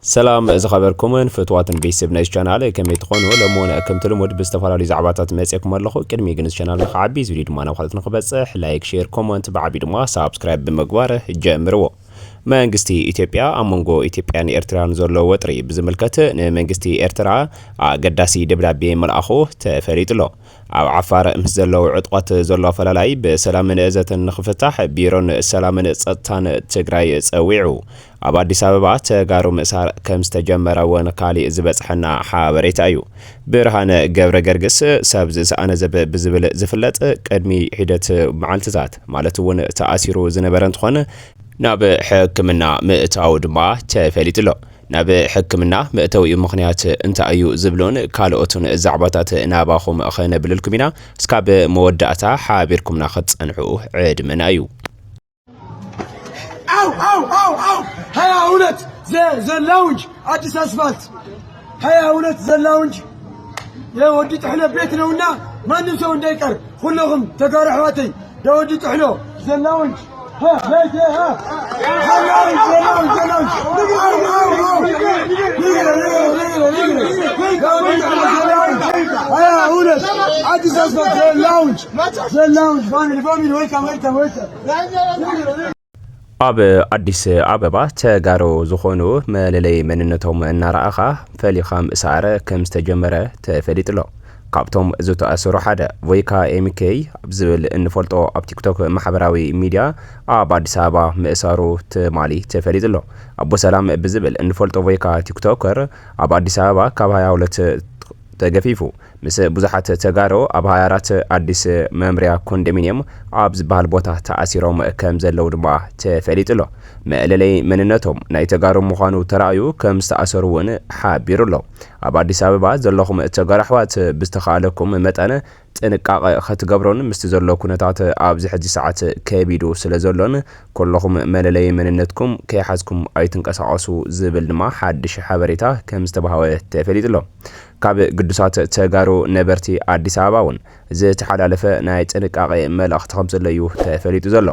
سلام إذا خبركم فتوات بيسب نايس channel كم يتخونوا لمونا كم تلمود باستفارة زعباتات مسيكم اللخو كرمي جنس channel خعبي زريد معنا وحالتنا خبصح لايك شير كومنت بعبيد ما سبسكرايب بمقواره جامروا መንግስቲ ኢትዮጵያ ኣብ መንጎ ኢትዮጵያን ኤርትራን ዘሎ ወጥሪ ብዝምልከት ንመንግስቲ ኤርትራ ኣገዳሲ ደብዳቤ መልኣኹ ተፈሪጥሎ ኣብ ዓፋር ምስ ዘለው ዕጥቋት ዘሎ ፈላላይ ብሰላምን እዘትን ንኽፍታሕ ቢሮን ሰላምን ጸጥታን ትግራይ ጸዊዑ ኣብ አዲስ አበባ ተጋሩ ምእሳር ከም ዝተጀመረ ወን ካሊእ ዝበጽሐና ሓበሬታ እዩ ብርሃነ ገብረ ገርግስ ሰብ ዝሰኣነ ዘብ ብዝብል ዝፍለጥ ቅድሚ ሂደት መዓልትታት ማለት እውን ተኣሲሩ ዝነበረ እንትኾነ ናብ ሕክምና ምእታው ድማ ተፈሊጥሎ ናብ ሕክምና ምእታው ምኽንያት እንታይ እዩ ዝብሎን ካልኦትን ዛዕባታት ናባኹም ኸነብልልኩም ኢና እስካብ መወዳእታ ሓቢርኩምና ኽትጸንሑ ዕድመና እዩ أو هيا أولاد زي اللونج أديس أسفلت هيا أولاد زي اللونج يا وديت إحنا بيتنا ونا ما نمسون ديكر كلهم تقارح واتي يا وديت إحنا زي اللونج ها بيت ها هيا أولاد أديس أسفلت زي اللونج فاميلي ويلكم ኣብ አዲስ አበባ ተጋሩ ዝኾኑ መለለይ መንነቶም እናራኣኻ ፈሊኻ ምእሳር ከም ዝተጀመረ ተፈሊጥሎ ካብቶም ዝተኣሰሩ ሓደ ቮይካ ኤምኬ ብዝብል እንፈልጦ ኣብ ቲክቶክ ማሕበራዊ ሚድያ ኣብ አዲስ አበባ ምእሳሩ ትማሊ ተፈሊጥሎ ኣቦ ሰላም ብዝብል እንፈልጦ ቮይካ ቲክቶከር ኣብ አዲስ አበባ ካብ 22 ተገፊፉ ምስ ብዙሓት ተጋሩ ኣብ 24 አዲስ መምርያ ኮንዶሚኒየም ኣብ ዝበሃል ቦታ ተኣሲሮም ከም ዘለው ድማ ተፈሊጥሎ መለለይ መንነቶም ናይ ተጋሩ ምዃኑ ተራእዩ ከም ዝተኣሰሩ እውን ሓቢሩሎ ኣብ አዲስ አበባ ዘለኹም ተጋሩ ኣሕዋት ብዝተኻለኩም መጠን ጥንቃቐ ክትገብሮን ምስቲ ዘሎ ኩነታት ኣብዚ ሕጂ ሰዓት ከቢዱ ስለ ዘሎን ኩልኹም መለለይ መንነትኩም ከይሓዝኩም ኣይትንቀሳቐሱ ዝብል ድማ ሓድሽ ሓበሬታ ከም ዝተባሃወ ተፈሊጥሎ ካብ ቅዱሳት ተጋሩ ነበርቲ አዲስ አበባ እውን ዝተሓላለፈ ናይ ጥንቃቐ መልእኽቲ ከም ዘሎ እዩ ተፈሊጡ ዘሎ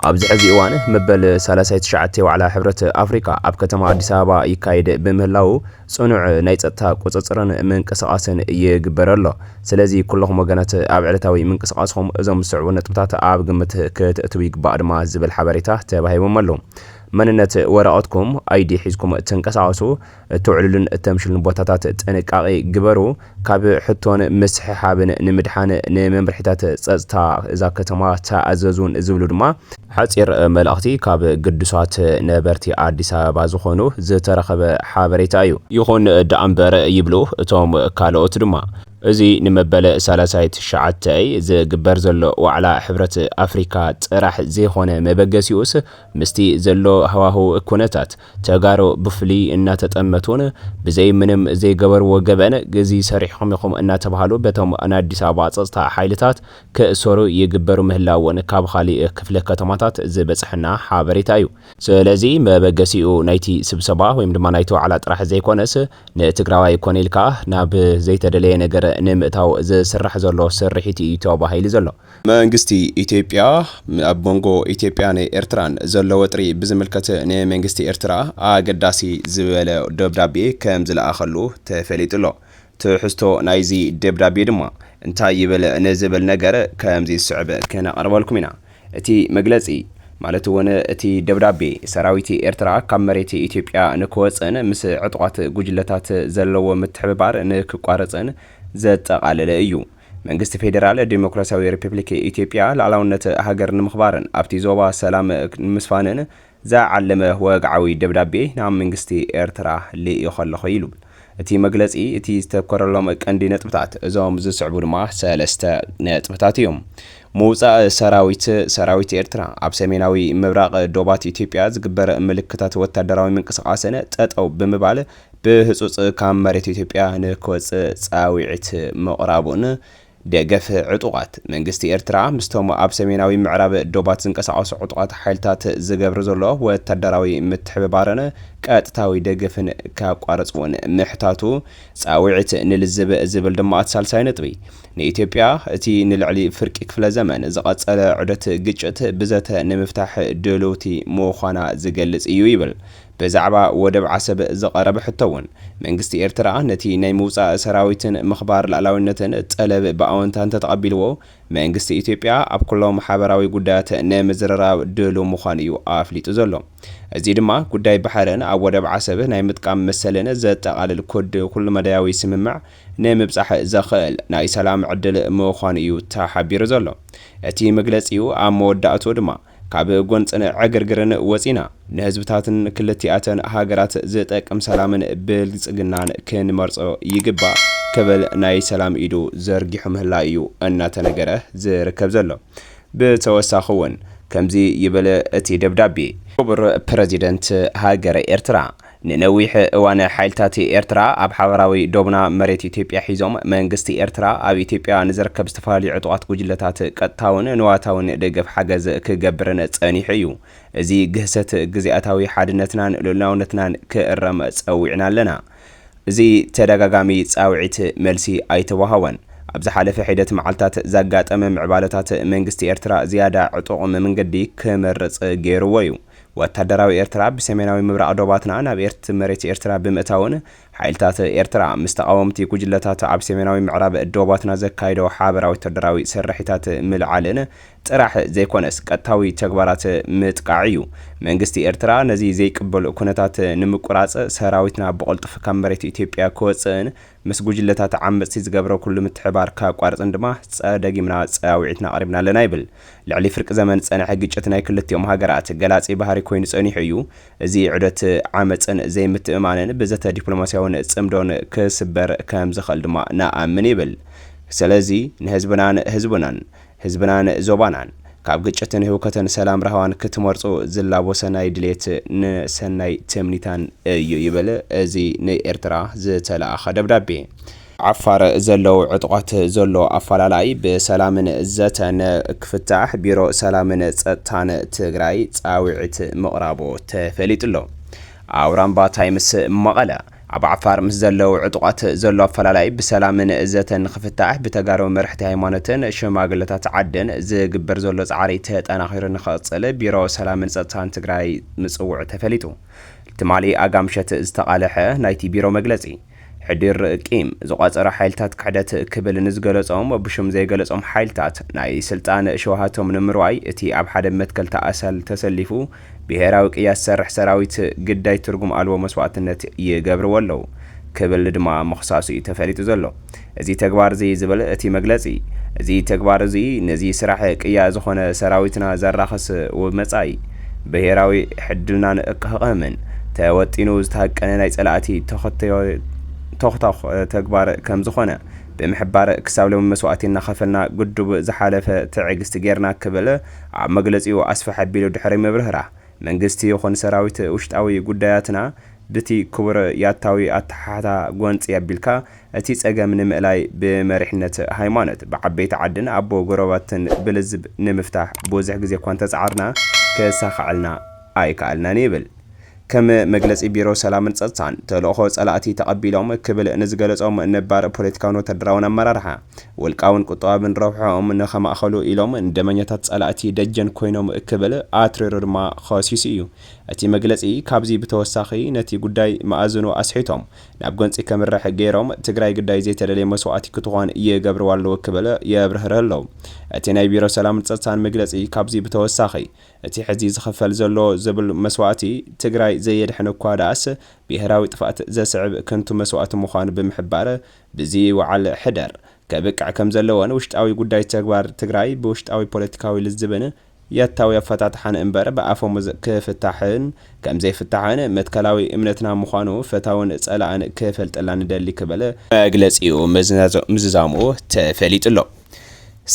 ኣብዚ ሕዚ እዋን መበል 39 ዋዕላ ሕብረት አፍሪካ ኣብ ከተማ አዲስ አበባ ይካየድ ብምህላው ጽኑዕ ናይ ጸጥታ ቁጽጽርን ምንቅስቓስን ይግበረሎ ስለዚ ኩልኹም ወገናት ኣብ ዕለታዊ ምንቅስቓስኩም እዞም ዝስዕቡ ነጥብታት ኣብ ግምት ክትእትዉ ይግባእ ድማ ዝብል ሓበሬታ ተባሂቦም ኣሎ መንነት ወረቐትኩም አይዲ ሒዝኩም ተንቀሳቐሱ ትውዕሉልን ተምሽልን ቦታታት ጥንቃቐ ግበሩ ካብ ሕቶን ምስሕሓብን ንምድሓን ንመምርሒታት ጸጥታ እዛ ከተማ ተኣዘዙን ዝብሉ ድማ ሓፂር መልእኽቲ ካብ ቅዱሳት ነበርቲ አዲስ አበባ ዝኾኑ ዝተረኸበ ሓበሬታ እዩ ይኹን ደኣምበር ይብሉ እቶም ካልኦት ድማ እዚ ንመበለ 39 ዝግበር ዘሎ ዋዕላ ሕብረት አፍሪካ ጥራሕ ዘይኾነ መበገሲኡስ ምስቲ ዘሎ ሃዋህው ኩነታት ተጋሩ ብፍሊ እናተጠመቱን ብዘይ ምንም ዘይገበርዎ ገበን ግዚ ሰሪሕኩም ኢኹም እናተባሃሉ በቶም አዲስ አበባ ጸጥታ ሓይልታት ክእሰሩ ይግበሩ ምህላውን ካብ ካሊእ ክፍለ ከተማታት ዝበጽሕና ሓበሬታ እዩ ስለዚ መበገሲኡ ናይቲ ስብሰባ ወይም ድማ ናይቲ ዋዕላ ጥራሕ ዘይኮነስ ንትግራዋይ ኮኔልካ ናብ ዘይተደለየ ነገር ንምእታው ዝስራሕ ዘሎ ስርሒት እዩ ተባሂሉ ዘሎ መንግስቲ ኢትዮጵያ ኣብ መንጎ ኢትዮጵያን ኤርትራን ዘሎ ወጥሪ ብዝምልከት ንመንግስቲ ኤርትራ ኣገዳሲ ዝበለ ደብዳቤ ከም ዝለኣኸሉ ተፈሊጥሎ ትሕዝቶ ናይዚ ደብዳቤ ድማ እንታይ ይብል ንዝብል ነገር ከምዚ ዝስዕብ ከነቕርበልኩም ኢና እቲ መግለጺ ማለት እውን እቲ ደብዳቤ ሰራዊት ኤርትራ ካብ መሬት ኢትዮጵያ ንክወፅን ምስ ዕጥቋት ጉጅለታት ዘለዎ ምትሕብባር ንክቋረፅን ዘጠቃለለ እዩ መንግስቲ ፌደራል ዲሞክራሲያዊ ሪፐብሊክ ኢትዮጵያ ላዕላውነት ሃገር ንምኽባርን ኣብቲ ዞባ ሰላም ንምስፋንን ዘዓለመ ወግዓዊ ደብዳቤ ናብ መንግስቲ ኤርትራ ልኢኸለኹ ኢሉ እቲ መግለጺ እቲ ዝተኮረሎም ቀንዲ ነጥብታት እዞም ዝስዕቡ ድማ ሰለስተ ነጥብታት እዮም موزع سراويت إرترا أب سميناوي مبرق دوبات إثيوبيا زجبر ملكات وتدراوي من قصقاسنا أو بمبالة بهسوس كامرة إثيوبيا نكوز ساويت مقرابون دقف عطوات منجستي إرترا مستوم أب سميناوي معرب دوبات زنقصقاس عطوات حالتات زجبر زلوا وتدراوي متحببارنا كاتتاوي دقفن كقارصون محتاتو ساويت نلزب زبل دمات سالساينطبي نإثيوبيا تي نلعلي فرق كفل زمن زقصله عدت قجت بزته نمفتاح دلوتي موخانا زقلص إيو يبل በዛዕባ ወደብ ዓሰብ ዘቐረበ ሕቶውን መንግስቲ ኤርትራ ነቲ ናይ ምውፃእ ሰራዊትን ምኽባር ላዕላውነትን ጠለብ ብኣወንታን ተተቐቢልዎ መንግስቲ ኢትዮጵያ ኣብ ኩሎም ማሕበራዊ ጉዳያት ንምዝርራብ ድሉው ምዃኑ እዩ ኣፍሊጡ ዘሎ። እዚ ድማ ጉዳይ ባሕርን ኣብ ወደብ ዓሰብ ናይ ምጥቃም መሰልን ዘጠቓልል ኩሉ መዳያዊ ስምምዕ ንምብጻሕ ዘኽእል ናይ ሰላም ዕድል ምዃኑ እዩ ተሓቢሩ ዘሎ። እቲ መግለጺኡ ኣብ መወዳእቱ ድማ ካብ ጎንፅን ዕግርግርን ወፂና ንህዝብታትን ክልቲኣተን ሃገራት ዝጠቅም ሰላምን ብልጽግናን ክንመርጾ ይግባእ ክብል ናይ ሰላም ኢዱ ዘርጊሑ ምህላ እዩ እናተነገረ ዝርከብ ዘሎ። ብተወሳኺ እውን ከምዚ ይበለ እቲ ደብዳቤ ክቡር ፕረዚደንት ሃገረ ኤርትራ ንነዊሕ እዋን ሓይልታት ኤርትራ ኣብ ሓበራዊ ዶብና መሬት ኢትዮጵያ ሒዞም መንግስቲ ኤርትራ ኣብ ኢትዮጵያ ንዝርከብ ዝተፈላለዩ ዕጡቓት ጉጅለታት ቀጥታውን ንዋታውን ደገፍ ሓገዝ ክገብርን ጸኒሑ እዩ። እዚ ግህሰት ግዝኣታዊ ሓድነትናን ልኡላውነትናን ክእረም ጸዊዕና ኣለና። እዚ ተደጋጋሚ ጻውዒት መልሲ ኣይተዋሃወን። ኣብ ዝሓለፈ ሒደት መዓልታት ዘጋጠመ ምዕባለታት መንግስቲ ኤርትራ ዝያዳ ዕጡቕ መንገዲ ክመርጽ ገይርዎ እዩ። ወታደራዊ ኤርትራ ብሰሜናዊ ምብራቕ ዶባትና ናብ መሬት ኤርትራ ብምእታውን ሓይልታት ኤርትራ ምስ ተቃወምቲ ጉጅለታት ኣብ ሰሜናዊ ምዕራብ ዶባትና ዘካይዶ ሓበራዊ ወታደራዊ ስርሒታት ምልዓልን ጥራሕ ዘይኮነስ ቀጥታዊ ተግባራት ምጥቃዕ እዩ። መንግስቲ ኤርትራ ነዚ ዘይቅበል ኩነታት ንምቁራጽ ሰራዊትና ብቕልጡፍ ካብ መሬት ኢትዮጵያ ክወፅእን ምስ ጉጅለታት ዓመፅቲ ዝገብሮ ኩሉ ምትሕባር ካቋርፅን ድማ ደጊምና ጻውዒትና ቀሪብና ኣለና ይብል። ልዕሊ ፍርቂ ዘመን ጸንሐ ግጭት ናይ ክልቲኦም ሃገራት ገላጺ ባህሪ ኮይኑ ጸኒሑ እዩ። እዚ ዕደት ዓመፅን ዘይምትእማንን ብዘተ ዲፕሎማስያውን ጽምዶን ክስበር ከም ዝኽእል ድማ ንኣምን ይብል። ስለዚ ህዝብናን ዞባናን ካብ ግጭትን ህውከትን ሰላም ረሃዋን ክትመርጹ ዝላቦ ሰናይ ድሌት ንሰናይ ትምኒታን እዩ ይብል። እዚ ንኤርትራ ዝተለኣኸ ደብዳቤ ዓፋር ዘለው ዕጡቓት ዘሎ ኣፈላላይ ብሰላምን ዘተን ክፍታሕ ቢሮ ሰላምን ጸጥታን ትግራይ ጻውዒት ምቕራቦ ተፈሊጡሎ። ኣውራምባ ታይምስ መቐለ ኣብ ዓፋር ምስ ዘለው ዕጡቓት ዘሎ ኣፈላላይ ብሰላምን ዘተን ክፍታሕ ብተጋሩ መርሕቲ ሃይማኖትን ሽማግለታት ዓድን ዝግበር ዘሎ ጻዕሪ ተጠናኺሩ ንኽቕጽል ቢሮ ሰላምን ጸጥታን ትግራይ ምጽውዕ ተፈሊጡ። ትማሊ ኣጋምሸት ዝተቓልሐ ናይቲ ቢሮ መግለጺ ሕድር ቂም ዝቋፀረ ሓይልታት ክሕደት ክብል ንዝገለጾም ብሹም ዘይገለጾም ሓይልታት ናይ ስልጣን ሸውሃቶም ንምርዋይ እቲ ኣብ ሓደ መትከል ተኣሰል ተሰሊፉ ብሄራዊ ቅያስ ሰርሕ ሰራዊት ግዳይ ትርጉም ኣልቦ መስዋዕትነት ይገብርዎ ኣለዉ ክብል ድማ መኽሳሱ እዩ ተፈሊጡ ዘሎ። እዚ ተግባር እዚ ዝብል እቲ መግለጺ እዚ ተግባር እዚ ነዚ ስራሕ ቅያ ዝኾነ ሰራዊትና ዘራኸስ ወመጻኢ ብሄራዊ ሕድልናን ክህቐምን ተወጢኑ ዝተሃቀነ ናይ ጸላእቲ ተኽታኽ ተግባር ከም ዝኾነ ብምሕባር ክሳብ ሎሚ መስዋዕቲ እናኸፈልና ግዱብ ዝሓለፈ ትዕግስቲ ጌርና ክብል ኣብ መግለጺኡ ኣስፋሕ ኣቢሉ ድሕሪ ምብርህራህ መንግስቲ ይኹን ሰራዊት ውሽጣዊ ጉዳያትና ብቲ ክቡር ያታዊ ኣተሓሕታ ጎንፂ ኣቢልካ እቲ ጸገም ንምእላይ ብመሪሕነት ሃይማኖት ብዓበይቲ ዓድን ኣቦ ጎረባትን ብልዝብ ንምፍታሕ ብዙሕ ግዜ እኳ እንተጻዓርና ክሳኸዐልና ኣይከኣልናን ይብል። ከም መግለጺ ቢሮ ሰላምን ጸጥታን ተልእኾ ጸላእቲ ተቐቢሎም ክብል ንዝገለጾም ነባር ፖለቲካውን ወተደራውን ኣመራርሓ ውልቃውን ቁጠባብን ረብሖም ንኸማእኸሉ ኢሎም እንደመኛታት ጸላእቲ ደጀን ኮይኖም ክብል ኣትሪሩ ድማ ኸሲሱ እዩ። እቲ መግለጺ ካብዚ ብተወሳኺ ነቲ ጉዳይ መኣዝኑ ኣስሒቶም ናብ ጎንፂ ከምርሕ ገይሮም ትግራይ ጉዳይ ዘይተደለየ መስዋዕቲ ክትኾን ይገብርዋ ኣለዉ ክብል የብርህር ኣለዉ። እቲ ናይ ቢሮ ሰላምን ጸጥታን መግለጺ ካብዚ ብተወሳኺ እቲ ሕዚ ዝኽፈል ዘሎ ዝብል መስዋዕቲ ትግራይ ዘየድሕን እኳ ዳኣስ ብሄራዊ ጥፋኣት ዘስዕብ ከንቱ መስዋዕቲ ምዃኑ ብምሕባር ብዚ ወዓል ሕደር ከብቅዕ ከም ዘለዎን ውሽጣዊ ጉዳይ ተግባር ትግራይ ብውሽጣዊ ፖለቲካዊ ልዝብን ያታዊ ኣፈታትሓን እምበር ብኣፎም ክፍታሕን ከም ዘይፍታሕን መትከላዊ እምነትና ምዃኑ ፈታውን ጸላእን ክፈልጠላ ንደሊ ክብል መግለጺኡ ምዝዛምኡ ተፈሊጡሎ።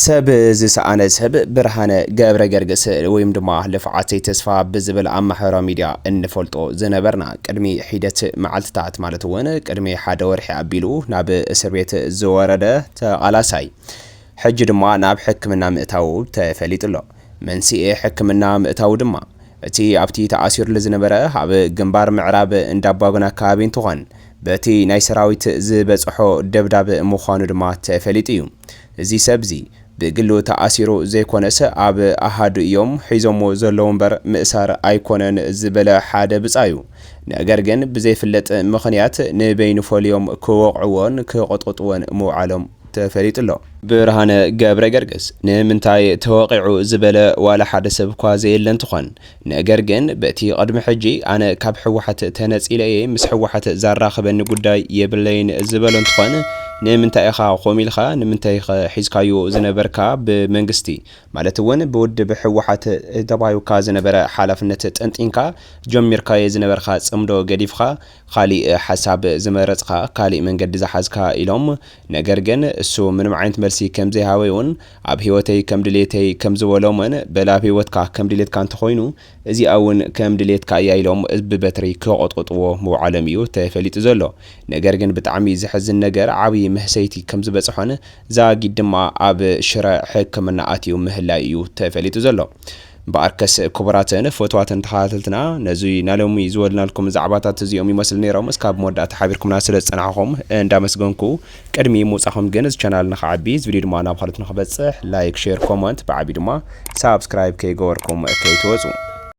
ሰብ ዝሰኣነ ሰብ ብርሃነ ገብረ ገርግስ ወይም ድማ ልፍዓተይ ተስፋ ብዝብል ኣብ ማሕበራዊ ሚድያ እንፈልጦ ዝነበርና ቅድሚ ሒደት መዓልትታት ማለት እውን ቅድሚ ሓደ ወርሒ ኣቢሉ ናብ እስር ቤት ዝወረደ ተቓላሳይ ሕጂ ድማ ናብ ሕክምና ምእታው ተፈሊጡሎ። መንስኤ ሕክምና ምእታው ድማ እቲ ኣብቲ ተኣሲሩሉ ዝነበረ ኣብ ግንባር ምዕራብ እንዳባጉና ኣከባቢ እንትኾን በቲ ናይ ሰራዊት ዝበጽሖ ደብዳብ ምዃኑ ድማ ተፈሊጡ እዩ። እዚ ሰብዚ ብግሉ ተኣሲሩ ዘይኮነስ ኣብ ኣሃዱ እዮም ሒዞሞ ዘለዉ እምበር ምእሳር ኣይኮነን ዝበለ ሓደ ብጻዩ ነገር ግን ብዘይፍለጥ ምኽንያት ንበይንፈልዮም ክወቕዕዎን ክቆጥቁጥዎን ምውዓሎም ተፈሊጡ ኣሎ ብርሃነ ገብረ ገርግስ ንምንታይ ተወቂዑ ዝበለ ዋላ ሓደ ሰብ እኳ ዘየለ እንትኾን ነገር ግን በቲ ቅድሚ ሕጂ ኣነ ካብ ሕወሓት ተነፂለ እየ ምስ ሕወሓት ዛራኸበኒ ጉዳይ የብለይን ዝበለ እንትኾን ንምንታይ ኢኻ ከምኡ ኢልካ ንምንታይ ሒዝካዮ ዝነበርካ ብመንግስቲ ማለት እውን ብውድብ ሕወሓት ተባሂብካ ዝነበረ ሓላፍነት ጠንጢንካ ጀሚርካዮ ዝነበርካ ጽምዶ ገዲፍካ ካሊእ ሓሳብ ዝመረፅካ ካሊእ መንገዲ ዝሓዝካ ኢሎም ነገር ግን እሱ ምንም ዓይነት መልሲ ከም ዘይሃወውን ኣብ ህይወተይ ከም ድሌተይ ከም ዝበሎምን በላብ ህይወትካ ከም ድሌትካ እንተኮይኑ እዚኣ እውን ከም ድሌትካ እያ ኢሎም ብበትሪ ክቆጥቁጥዎ ምውዓሎም እዩ ተፈሊጡ ዘሎ ነገር ግን ብጣዕሚ ዝሕዝን ነገር ዓብይ መህሰይቲ ከም ዝበፅሖን ዛጊድ ድማ ኣብ ሽረ ሕክምና ኣትዩ ምህላይ እዩ ተፈሊጡ ዘሎ በአርከስ ክቡራትን ፎቶዋትን ተኸታተልትና ነዚ ናሎሚ ዝወልናልኩም ዛዕባታት እዚኦም ይመስል ነይሮም እስካብ መወዳእታ ሓቢርኩምና ስለ ዝጸናሕኹም እንዳመስገንኩ ቅድሚ ምውጻእኹም ግን እዚ ቻናል ንኽዓቢ እዚ ቪድዮ ድማ ናብ ካልኦት ንኽበጽሕ ላይክ ሼር ኮመንት ብዓቢ ድማ ሳብስክራይብ ከይገበርኩም ከይትወጹ